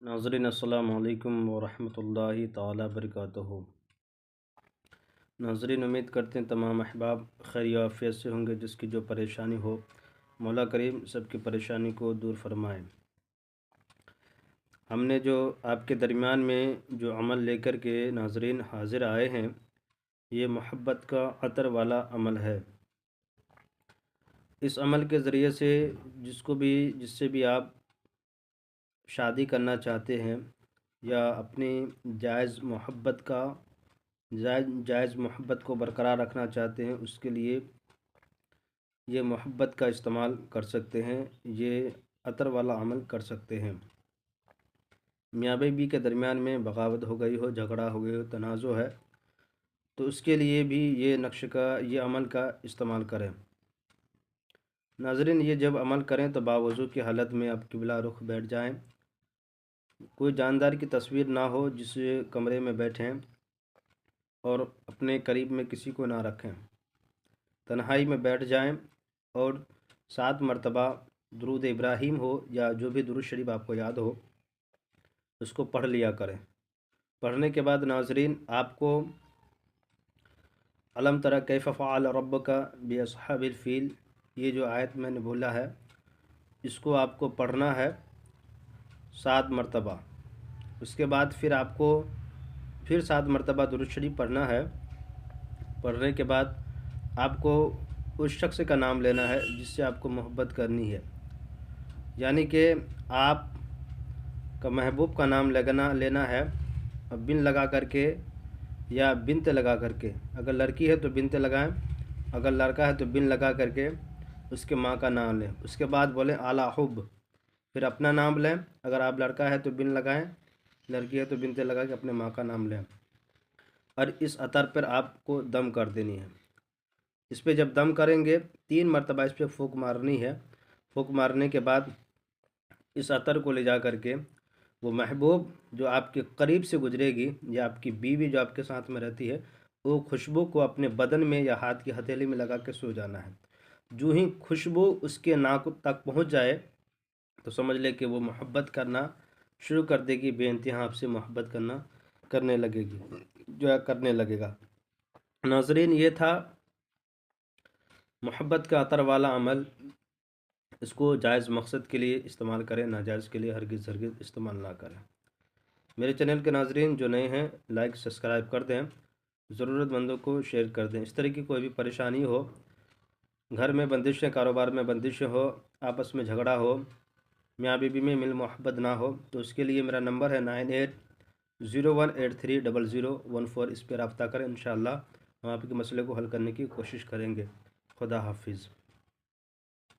नाज़रीन अस्सलामु अलैकुम वरहमतुल्लाहि ताला बरकातुहू। नाज़रीन, उम्मीद करते हैं तमाम अहबाब खैर आफ़ियत से होंगे। जिसकी जो परेशानी हो मौला करीम सबकी परेशानी को दूर फरमाए। हमने जो आपके दरमियान में जो अमल लेकर के नाज़रीन हाज़िर आए हैं, ये मोहब्बत का अतर वाला अमल है। इस अमल के ज़रिए से जिससे भी आप शादी करना चाहते हैं या अपनी जायज़ मोहब्बत को बरकरार रखना चाहते हैं, उसके लिए ये मोहब्बत का इस्तेमाल कर सकते हैं। ये अतर वाला अमल कर सकते हैं। मियाँ बीवी के दरमियान में बगावत हो गई हो, झगड़ा हो गया हो, तनाज़ो है, तो उसके लिए भी ये अमल का इस्तेमाल करें। नाज़रीन, ये जब अमल करें तो बावज़ू की हालत में आप किबला रुख बैठ जाएं। कोई जानदार की तस्वीर ना हो जिस कमरे में बैठें, और अपने करीब में किसी को ना रखें। तन्हाई में बैठ जाएं और 7 मरतबा दुरूद इब्राहीम हो या जो भी दुरूद शरीफ आपको याद हो, उसको पढ़ लिया करें। पढ़ने के बाद नाज़रीन, आपको अलम तरा कैफ़ फ़अल रब्बुका बिअस्हाबिल फ़ील, ये जो आयत मैंने बोला है, इसको आपको पढ़ना है 7 मरतबा। उसके बाद फिर आपको 7 मरतबा दुरूद शरीफ पढ़ना है। पढ़ने के बाद आपको उस शख्स का नाम लेना है जिससे आपको मोहब्बत करनी है, यानी कि आप का महबूब का नाम लेना है। अब बिन लगा करके या बिनते लगा करके, अगर लड़की है तो बिनते लगाएं, अगर लड़का है तो बिन लगा करके उसके माँ का नाम लें। उसके बाद बोलें आला हुब, फिर अपना नाम लें। अगर आप लड़का है तो बिन लगाएं, लड़की है तो बिनते लगा के अपने माँ का नाम लें। और इस अतर पर आपको दम कर देनी है। इस पर जब दम करेंगे 3 मरतबा इस पर फूंक मारनी है। फूंक मारने के बाद इस अतर को ले जा करके वो महबूब जो आपके करीब से गुजरेगी या आपकी बीवी जो आपके साथ में रहती है, वो खुशबू को अपने बदन में या हाथ की हथेली में लगा के सो जाना है। जो ही खुशबू उसके नाक तक पहुंच जाए तो समझ ले कि वो मोहब्बत करना शुरू कर देगी, बेइंतहा आपसे मोहब्बत करने लगेगा। नाज़रीन, ये था मोहब्बत का अतर वाला अमल। इसको जायज़ मकसद के लिए इस्तेमाल करें, नाजायज़ के लिए हरगिज़ इस्तेमाल ना करें। मेरे चैनल के नाज़रीन जो नए हैं, लाइक सब्सक्राइब कर दें, ज़रूरतमंदों को शेयर कर दें। इस तरह की कोई भी परेशानी हो, घर में बंदिशें, कारोबार में बंदिशें हो, आपस में झगड़ा हो, मियाँ बीवी में मिल मोहब्बत ना हो, तो उसके लिए मेरा नंबर है 9801830014। इस पर रब्ता करें। इंशाअल्लाह हम आपके मसले को हल करने की कोशिश करेंगे। खुदा हाफिज़।